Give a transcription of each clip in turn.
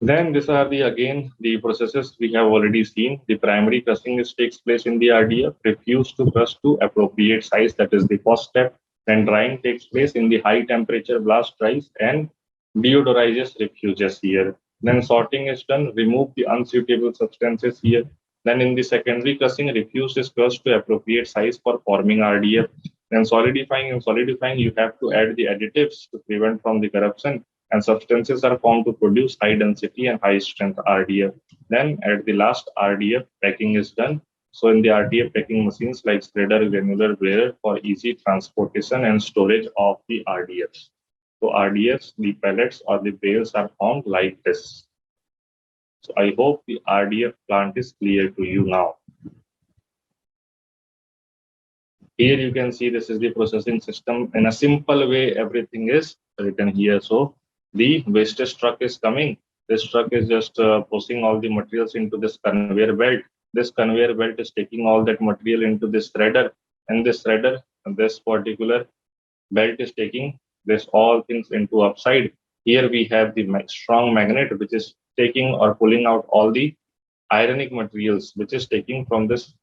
Then these are the processes we have already seen. The primary crushing takes place in the RDF, refuse to crush to appropriate size, that is the first step. Then drying takes place in the high temperature blast dries and deodorizes refuges here. Then sorting is done, remove the unsuitable substances here. Then in the secondary crushing, refuse is crushed to appropriate size for forming RDF. Then solidifying, you have to add the additives to prevent from the corruption, and substances are formed to produce high density and high strength RDF. Then at the last, RDF packing is done. So in the RDF packing machines like spreader, granular wearer for easy transportation and storage of the RDFs. So RDFs, the pellets or the bales are formed like this. So I hope the RDF plant is clear to you now. Here you can see this is the processing system. In a simple way, everything is written here. So the wastage truck is coming. This truck is just pushing all the materials into this conveyor belt. This conveyor belt is taking all that material into this threader, and this threader, this particular belt is taking this all things into upside. Here we have the strong magnet which is taking or pulling out all the ionic materials which is taking from this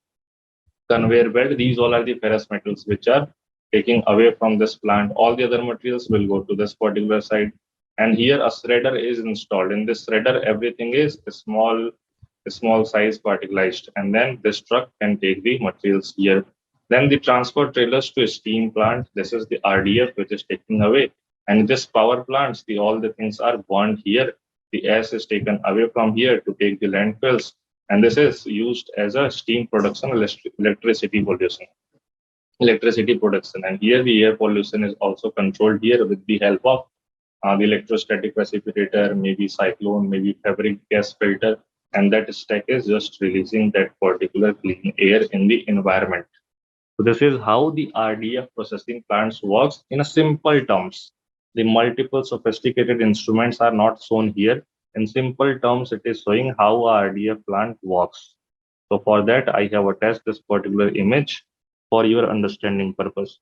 conveyor belt. These all are the ferrous metals which are taking away from this plant. All the other materials will go to this particular side. And here a shredder is installed. In this shredder, everything is small size particularized. And then this truck can take the materials here. Then the transport trailers to a steam plant. This is the RDF which is taking away. And this power plants, all the things are burned here. The ash is taken away from here to take the landfills. And this is used as a steam production, electricity production. And here the air pollution is also controlled here with the help of the electrostatic precipitator, maybe cyclone, maybe fabric gas filter, and that stack is just releasing that particular clean air in the environment. So this is how the RDF processing plants works in a simple terms. The multiple sophisticated instruments are not shown here. In simple terms, it is showing how a RDF plant works. So for that, I have attached this particular image for your understanding purpose.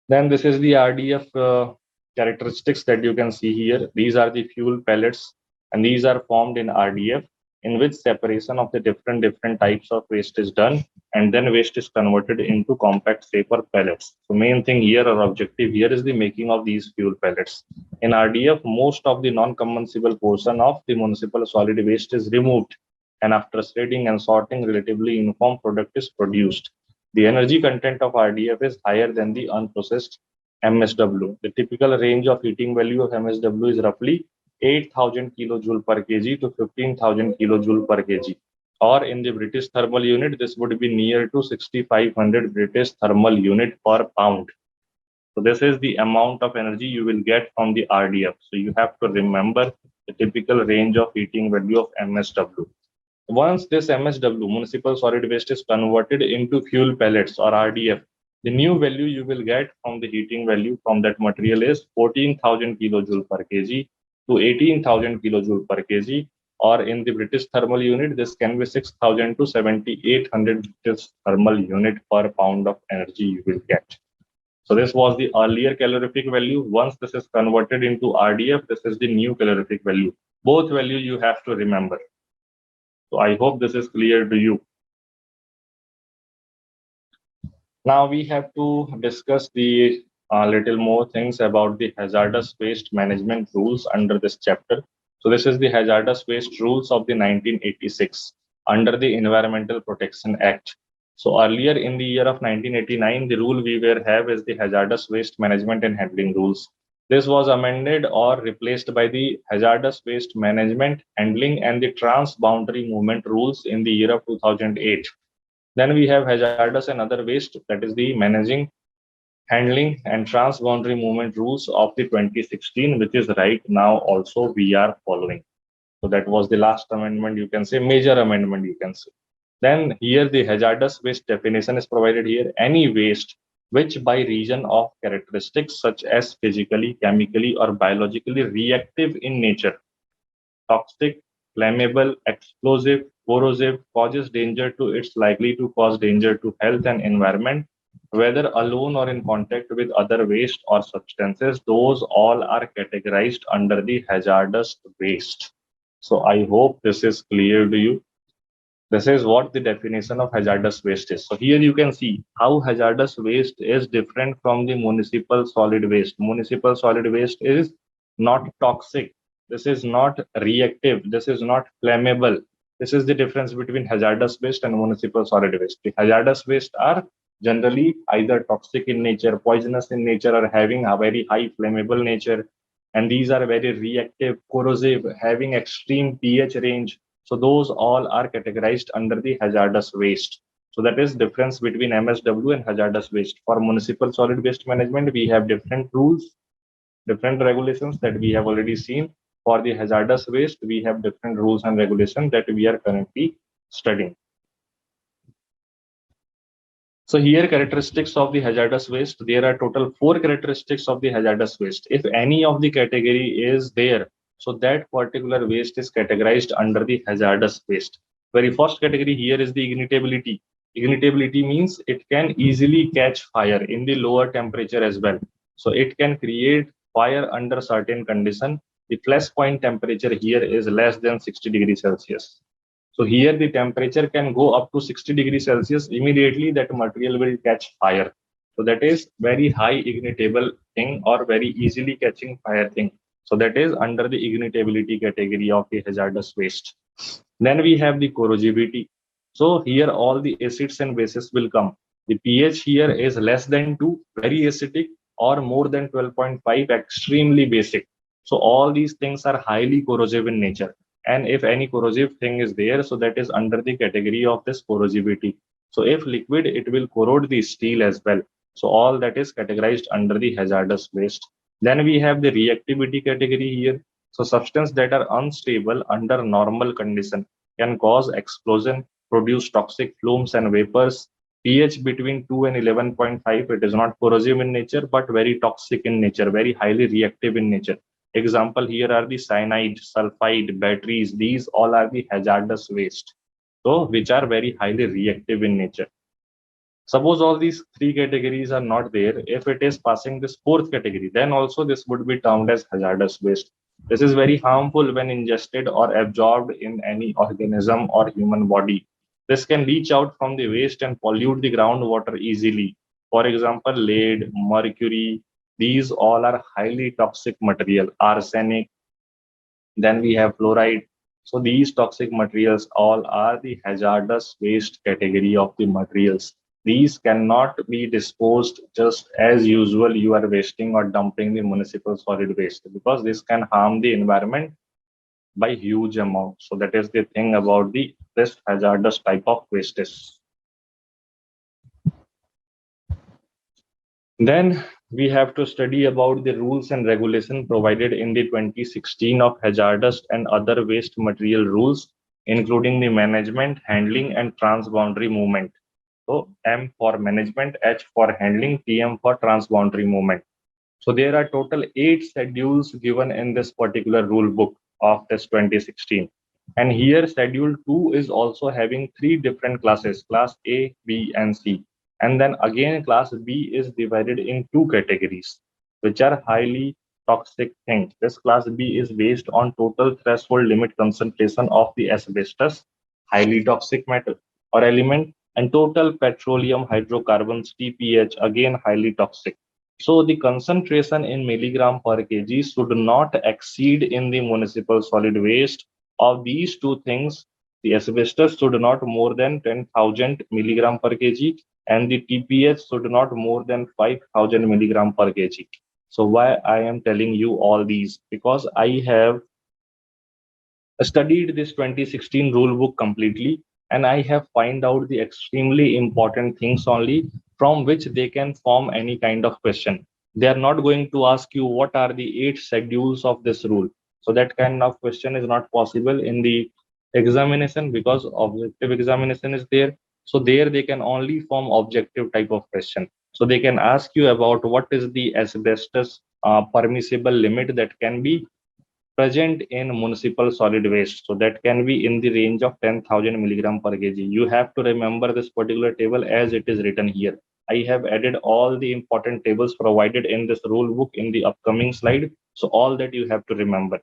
Then this is the RDF characteristics that you can see here. These are the fuel pellets, and these are formed in RDF, in which separation of the different types of waste is done, and then waste is converted into compact paper pellets. So main thing here or objective here is the making of these fuel pellets. In RDF, most of the non-combustible portion of the municipal solid waste is removed, and after shredding and sorting, relatively uniform product is produced. The energy content of RDF is higher than the unprocessed MSW. The typical range of heating value of MSW is roughly 8,000 kilojoule per kg to 15,000 kilojoule per kg. Or in the British thermal unit, this would be near to 6,500 British thermal unit per pound. So this is the amount of energy you will get from the RDF. So you have to remember the typical range of heating value of MSW. Once this MSW, municipal solid waste, is converted into fuel pellets or RDF, the new value you will get from the heating value from that material is 14,000 kilojoule per kg to 18,000 kilojoule per kg, or in the British thermal unit, this can be 6,000 to 7,800 British thermal unit per pound of energy you will get. So this was the earlier calorific value. Once this is converted into RDF, this is the new calorific value. Both value you have to remember. So I hope this is clear to you. Now we have to discuss the little more things about the hazardous waste management rules under this chapter. So this is the hazardous waste rules of the 1986 under the Environmental Protection Act. So earlier in the year of 1989, the rule we were have is the hazardous waste management and handling rules. This was amended or replaced by the hazardous waste management, handling, and the trans-boundary movement rules in the year of 2008. Then we have hazardous and other waste, that is the managing, handling, and trans-boundary movement rules of the 2016, which is right now also we are following. So that was the last amendment, you can say, major amendment, you can say. Then here the hazardous waste definition is provided here. Any waste which by reason of characteristics such as physically, chemically, or biologically reactive in nature, toxic, flammable, explosive, corrosive, causes danger to its likely to cause danger to health and environment, whether alone or in contact with other waste or substances, those all are categorized under the hazardous waste. So I hope this is clear to you. This is what the definition of hazardous waste is. So here you can see how hazardous waste is different from the municipal solid waste. Municipal solid waste is not toxic. This is not reactive. This is not flammable. This is the difference between hazardous waste and municipal solid waste. The hazardous waste are generally either toxic in nature, poisonous in nature, or having a very high flammable nature. And these are very reactive, corrosive, having extreme pH range. So those all are categorized under the hazardous waste. So that is difference between MSW and hazardous waste. For municipal solid waste management, we have different rules, different regulations that we have already seen. For the hazardous waste, we have different rules and regulations that we are currently studying. So here characteristics of the hazardous waste, there are total 4 characteristics of the hazardous waste. If any of the category is there, so that particular waste is categorized under the hazardous waste. Very first category here is the ignitability. Ignitability means it can easily catch fire in the lower temperature as well. So it can create fire under certain condition. The flash point temperature here is less than 60 degrees Celsius. So here the temperature can go up to 60 degrees Celsius. Immediately that material will catch fire. So that is very high ignitable thing or very easily catching fire thing. So that is under the ignitability category of the hazardous waste. Then we have the corrosivity. So here all the acids and bases will come. The pH here is less than 2, very acidic, or more than 12.5, extremely basic. So all these things are highly corrosive in nature. And if any corrosive thing is there, so that is under the category of this corrosivity. So if liquid, it will corrode the steel as well. So all that is categorized under the hazardous waste. Then we have the reactivity category here. So substances that are unstable under normal condition can cause explosion, produce toxic fumes and vapors. pH between 2 and 11.5, it is not corrosive in nature, but very toxic in nature, very highly reactive in nature. Example here are the cyanide, sulfide, batteries. These all are the hazardous waste, so which are very highly reactive in nature. Suppose all these 3 categories are not there. If it is passing this 4th category, then also this would be termed as hazardous waste. This is very harmful when ingested or absorbed in any organism or human body. This can leach out from the waste and pollute the groundwater easily. For example, lead, mercury, these all are highly toxic material. Arsenic, then we have fluoride. So these toxic materials all are the hazardous waste category of the materials. These cannot be disposed just as usual you are wasting or dumping the municipal solid waste, because this can harm the environment by huge amount. So that is the thing about the this hazardous type of wastes. Then we have to study about the rules and regulation provided in the 2016 of hazardous and other waste material rules, including the management, handling, and transboundary movement. So M for management, H for handling, TM for transboundary movement. So there are total 8 schedules given in this particular rule book of this 2016. And here schedule 2 is also having 3 different classes, class A, B, and C. And then again, class B is divided in 2 categories, which are highly toxic things. This class B is based on total threshold limit concentration of the asbestos, highly toxic metal or element, and total petroleum hydrocarbons, TPH, again highly toxic. So the concentration in milligram per kg should not exceed in the municipal solid waste of these 2 things. The asbestos should not more than 10,000 milligram per kg, and the TPH should not more than 5,000 milligram per kg. So why I am telling you all these? Because I have studied this 2016 rule book completely, and I have find out the extremely important things only from which they can form any kind of question. They are not going to ask you what are the 8 schedules of this rule. So that kind of question is not possible in the examination, because objective examination is there. So there they can only form objective type of question. So they can ask you about what is the asbestos permissible limit that can be present in municipal solid waste. So that can be in the range of 10,000 milligram per kg. You have to remember this particular table as it is written here. I have added all the important tables provided in this rule book in the upcoming slide. So all that you have to remember.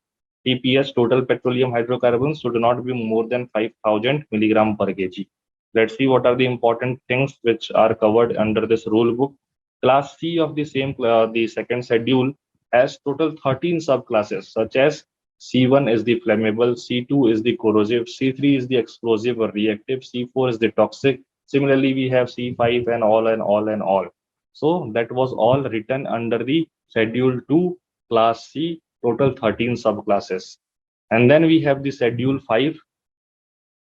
TPS, total petroleum hydrocarbons, should not be more than 5,000 milligram per kg. Let's see what are the important things which are covered under this rule book. Class C of the same, the second schedule has total 13 subclasses, such as C1 is the flammable, C2 is the corrosive, C3 is the explosive or reactive, C4 is the toxic. Similarly, we have C5 and all and all and all. So that was all written under the Schedule 2, Class C, total 13 subclasses. And then we have the Schedule 5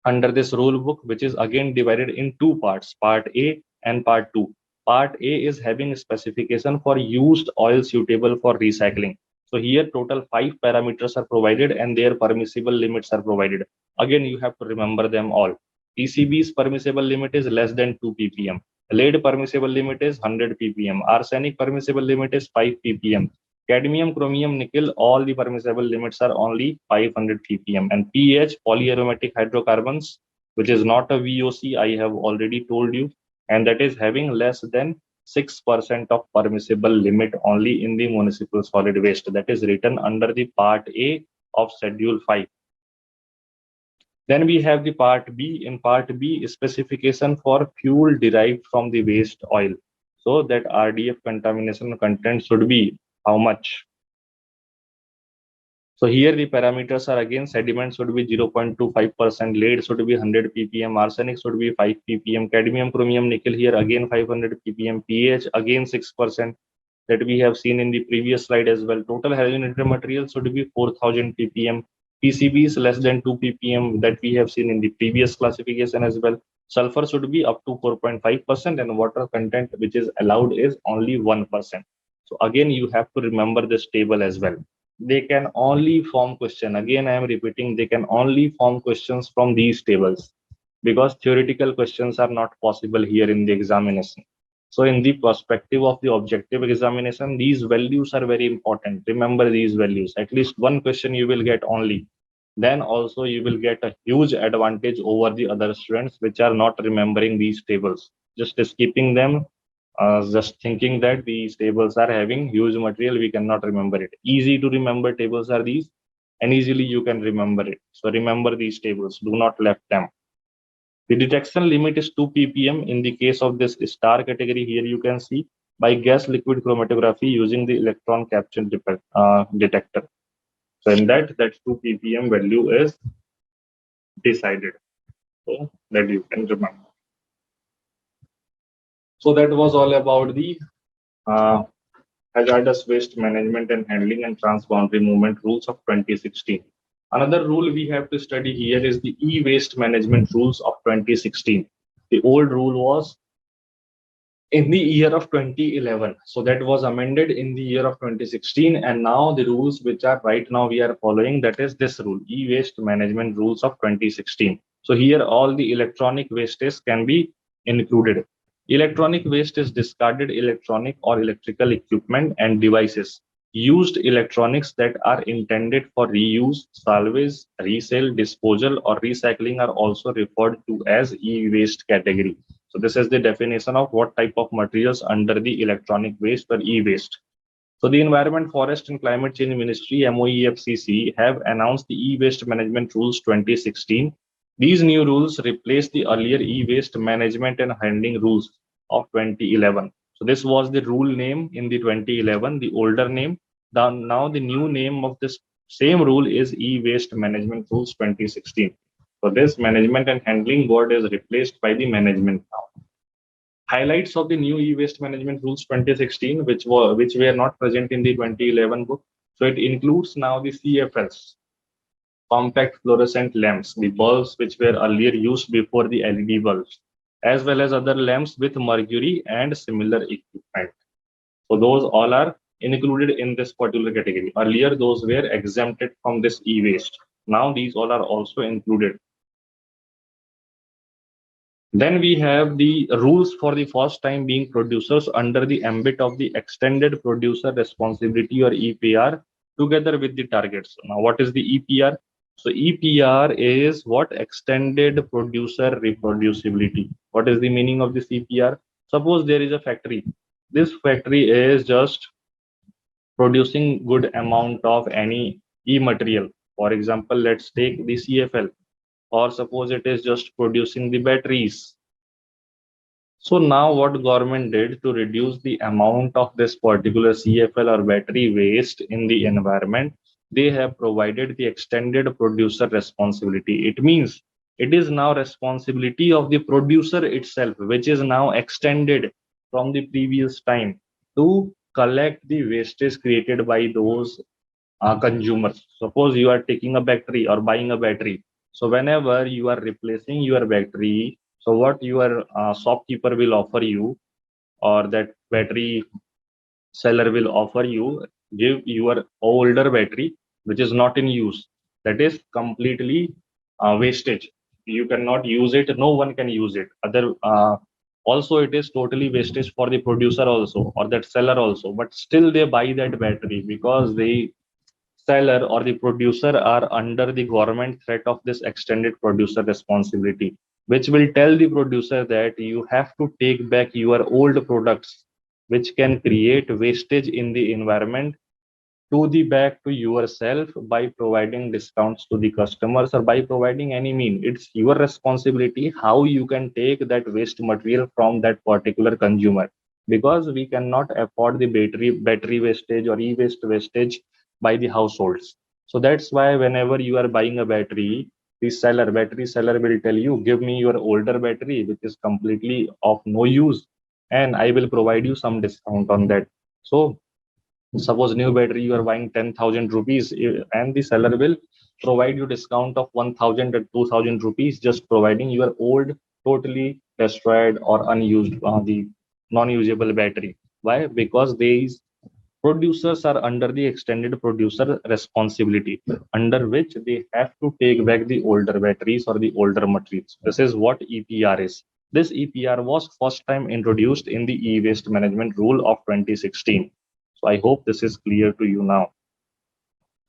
under this rule book, which is again divided in two parts, Part A and Part 2. Part A is having a specification for used oil suitable for recycling. So here total 5 parameters are provided and their permissible limits are provided. Again, you have to remember them all. PCB's permissible limit is less than 2 ppm. Lead permissible limit is 100 ppm. Arsenic permissible limit is 5 ppm. Cadmium, chromium, nickel, all the permissible limits are only 500 ppm. And pH, polyaromatic hydrocarbons, which is not a VOC, I have already told you, and that is having less than 6% of permissible limit only in the municipal solid waste. That is written under the Part A of Schedule 5. Then we have the Part B. In Part B, specification for fuel derived from the waste oil. So that RDF contamination content should be how much? So here the parameters are again sediment should be 0.25%, lead should be 100 ppm, arsenic should be 5 ppm, cadmium, chromium, nickel here again 500 ppm, pH again 6% that we have seen in the previous slide as well. Total halogenated material should be 4000 ppm, PCB is less than 2 ppm that we have seen in the previous classification as well. Sulfur should be up to 4.5% and water content which is allowed is only 1%. So again, you have to remember this table as well. They can only form question. Again, I am repeating, they can only form questions from these tables because theoretical questions are not possible here in the examination. So in the perspective of the objective examination, these values are very important. Remember these values. At least one question you will get only. Then also you will get a huge advantage over the other students which are not remembering these tables. Just skipping them, just thinking that these tables are having huge material, we cannot remember it. Easy to remember tables are these, and easily you can remember it. So remember these tables, do not left them. The detection limit is 2 ppm in the case of this star category. Here you can see by gas liquid chromatography using the electron capture detector. So in that 2 ppm value is decided, so that you can remember. So that was all about the hazardous waste management and handling and transboundary movement rules of 2016. Another rule we have to study here is the e-waste management rules of 2016. The old rule was in the year of 2011. So that was amended in the year of 2016. And now the rules which are right now we are following, that is this rule, e-waste management rules of 2016. So here all the electronic wastes can be included. Electronic waste is discarded electronic or electrical equipment and devices. Used electronics that are intended for reuse, salvage, resale, disposal, or recycling are also referred to as e-waste category. So this is the definition of what type of materials under the electronic waste or e-waste. So the Environment, Forest and Climate Change Ministry, MOEFCC, have announced the e-waste management rules 2016. These new rules replace the earlier e-waste management and handling rules of 2011. So this was the rule name in the 2011, the older name. Now the new name of this same rule is e-waste management rules 2016. So this management and handling word is replaced by the management now. Highlights of the new e-waste management rules 2016, which were not present in the 2011 book. So it includes now the CFLs, compact fluorescent lamps, the bulbs which were earlier used before the LED bulbs, as well as other lamps with mercury and similar equipment. So those all are included in this particular category. Earlier, those were exempted from this e-waste. Now these all are also included. Then we have the rules for the first time being producers under the ambit of the extended producer responsibility or EPR together with the targets. Now, what is the EPR? So EPR is what? Extended producer reproducibility. What is the meaning of this EPR? Suppose there is a factory. This factory is just producing good amount of any e-material. For example, let's take the CFL, or suppose it is just producing the batteries. So now what government did to reduce the amount of this particular CFL or battery waste in the environment, they have provided the extended producer responsibility. It means it is now responsibility of the producer itself, which is now extended from the previous time to collect the wastage created by those consumers. Suppose you are taking a battery or buying a battery. So whenever you are replacing your battery, so what your shopkeeper will offer you, or that battery seller will offer you, give your older battery which is not in use, that is completely wastage. You cannot use it. No one can use it. Also it is totally wastage for the producer also, or that seller also. But still they buy that battery because they seller or the producer are under the government threat of this extended producer responsibility, which will tell the producer that you have to take back your old products, which can create wastage in the environment, to the back to yourself by providing discounts to the customers or by providing any mean. It's your responsibility how you can take that waste material from that particular consumer, because we cannot afford the battery wastage or e-waste wastage by the households. So that's why whenever you are buying a battery, the battery seller will tell you, give me your older battery which is completely of no use, and I will provide you some discount on that. So suppose new battery you are buying 10,000 rupees, and the seller will provide you discount of 1,000 or 2,000 rupees, just providing your old, totally destroyed or unused, the non-usable battery. Why? Because these producers are under the extended producer responsibility, under which they have to take back the older batteries or the older materials. This is what EPR is. This EPR was first time introduced in the e-waste management rule of 2016. So I hope this is clear to you now.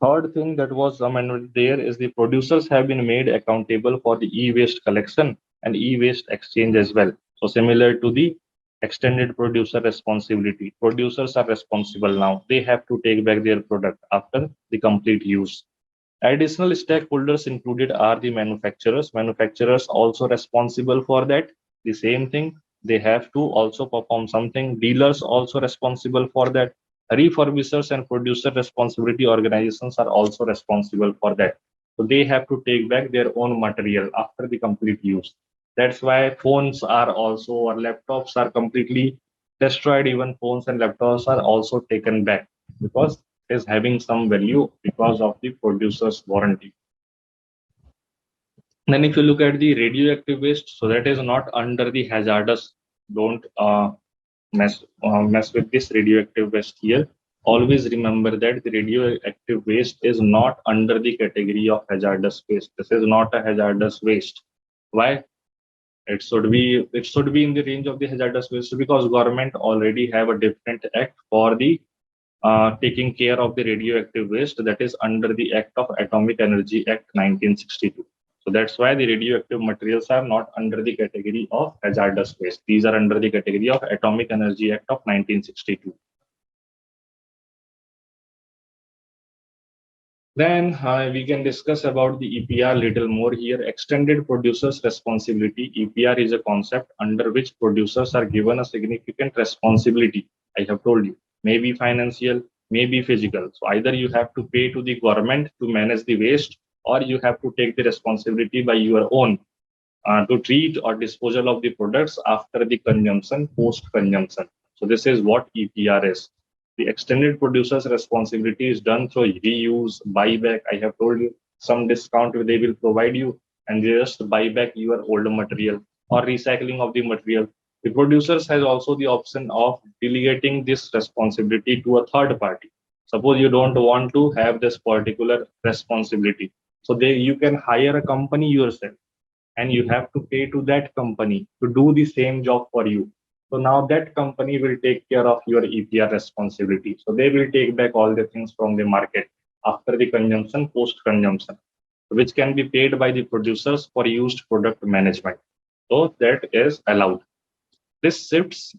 Third thing that was amended there is the producers have been made accountable for the e-waste collection and e-waste exchange as well. So similar to the extended producer responsibility, producers are responsible now. They have to take back their product after the complete use. Additional stakeholders included are the manufacturers. Manufacturers also responsible for that. The same thing, they have to also perform something. Dealers also responsible for that. Refurbishers and producer responsibility organizations are also responsible for that. So they have to take back their own material after the complete use. That's why phones are also, or laptops are completely destroyed. Even phones and laptops are also taken back because is having some value because of the producer's warranty. Then if you look at the radioactive waste, so that is not under the hazardous. Don't mess with this radioactive waste here. Always remember that the radioactive waste is not under the category of hazardous waste. This is not a hazardous waste. Why? It should be in the range of the hazardous waste because government already have a different act for the taking care of the radioactive waste, that is under the Act of Atomic Energy Act 1962. So that's why the radioactive materials are not under the category of hazardous waste. These are under the category of Atomic Energy Act of 1962. Then we can discuss about the EPR little more here. Extended producers responsibility. EPR is a concept under which producers are given a significant responsibility. I have told you, maybe financial, maybe physical. So either you have to pay to the government to manage the waste, or you have to take the responsibility by your own to treat or disposal of the products after the consumption, post-consumption. So this is what EPR is. The extended producer's responsibility is done through reuse, buyback. I have told you some discount they will provide you, and just buy back your older material or recycling of the material. The producers has also the option of delegating this responsibility to a third party. Suppose you don't want to have this particular responsibility, so you can hire a company yourself, and you have to pay to that company to do the same job for you. So now that company will take care of your EPR responsibility. So they will take back all the things from the market after the consumption, post consumption, which can be paid by the producers for used product management. So that is allowed. This shifts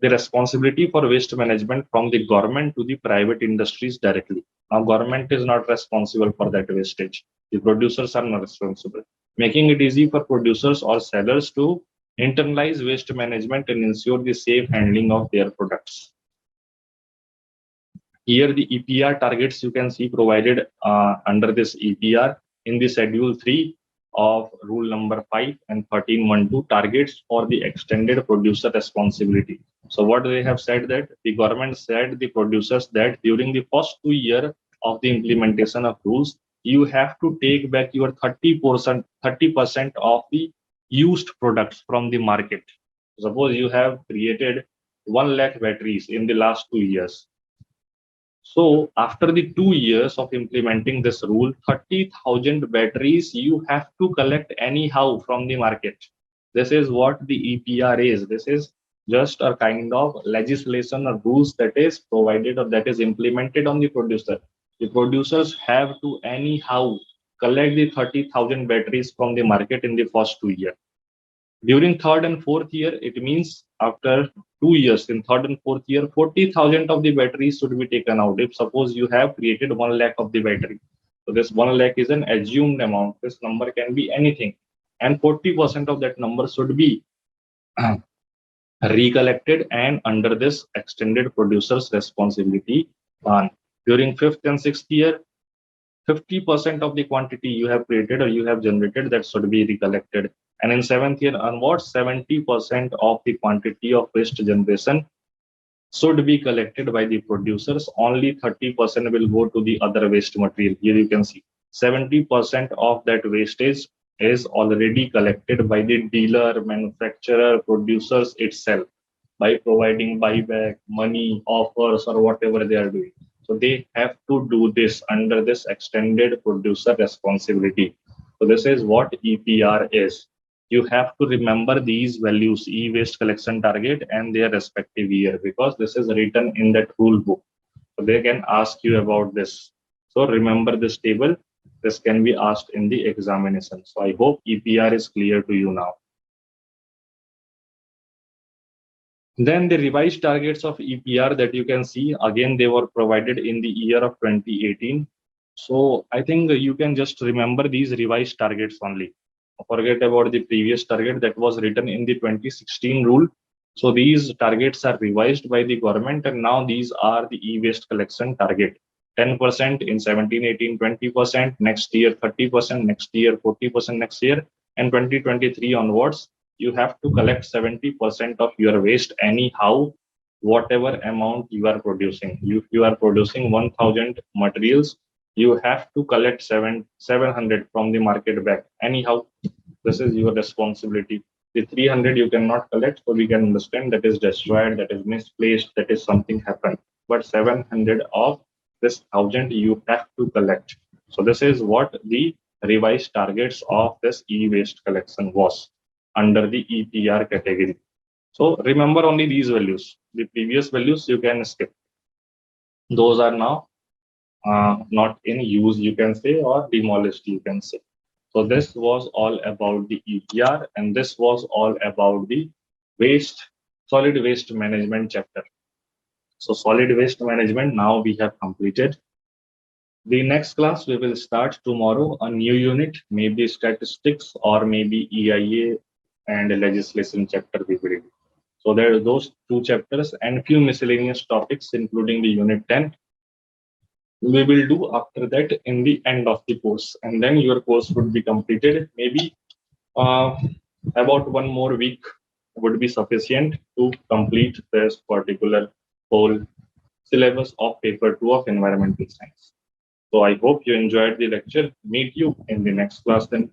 the responsibility for waste management from the government to the private industries directly. Now, government is not responsible for that wastage. The producers are not responsible, making it easy for producers or sellers to internalize waste management and ensure the safe handling of their products. Here, the EPR targets you can see provided under this EPR in the Schedule 3 of Rule number 5 and 13.12 targets for the extended producer responsibility. So what they have said that the government said the producers that during the first 2 years of the implementation of rules, you have to take back your 30% of the used products from the market. Suppose you have created 1 lakh batteries in the last 2 years. So after the 2 years of implementing this rule, 30,000 batteries you have to collect anyhow from the market. This is what the EPR is. This is just a kind of legislation or rules that is provided or that is implemented on the producer. The producers have to anyhow collect the 30,000 batteries from the market in the first 2 years. During third and fourth year, it means after 2 years, in third and fourth year, 40,000 of the batteries should be taken out. If suppose you have created 1 lakh of the battery, so this 1 lakh is an assumed amount. This number can be anything, and 40% of that number should be recollected and under this extended producer's responsibility plan. During fifth and sixth year, 50% of the quantity you have created or you have generated that should be recollected. And in seventh year onwards, 70% of the quantity of waste generation should be collected by the producers. Only 30% will go to the other waste material. Here you can see 70% of that wastage is already collected by the dealer, manufacturer, producers itself by providing buyback, money, offers, or whatever they are doing. So they have to do this under this extended producer responsibility. So this is what EPR is. You have to remember these values, e-waste collection target and their respective year, because this is written in that rule book. So they can ask you about this. So remember this table. This can be asked in the examination. So I hope EPR is clear to you now. Then the revised targets of EPR that you can see, again, they were provided in the year of 2018. So I think you can just remember these revised targets only. Forget about the previous target that was written in the 2016 rule. So these targets are revised by the government, and now these are the e-waste collection target. 10% in 17, 18, 20%, next year 30%, next year 40%, next year, and 2023 onwards, you have to collect 70% of your waste anyhow, whatever amount you are producing. If you are producing 1,000 materials, you have to collect 700 from the market back. Anyhow, this is your responsibility. The 300 you cannot collect, so we can understand that is destroyed, that is misplaced, that is something happened. But 700 of this 1,000 you have to collect. So this is what the revised targets of this e-waste collection was under the EPR category. So remember only these values. The previous values you can skip. Those are now not in use, you can say, or demolished, you can say. So this was all about the EPR, and this was all about the solid waste management chapter. So solid waste management now we have completed. The next class we will start tomorrow, a new unit, maybe statistics or maybe EIA and legislation chapter we will do. So there are those two chapters and few miscellaneous topics, including the unit 10. We will do after that in the end of the course, and then your course would be completed. Maybe about 1 more week would be sufficient to complete this particular whole syllabus of paper 2 of environmental science. So I hope you enjoyed the lecture. Meet you in the next class then.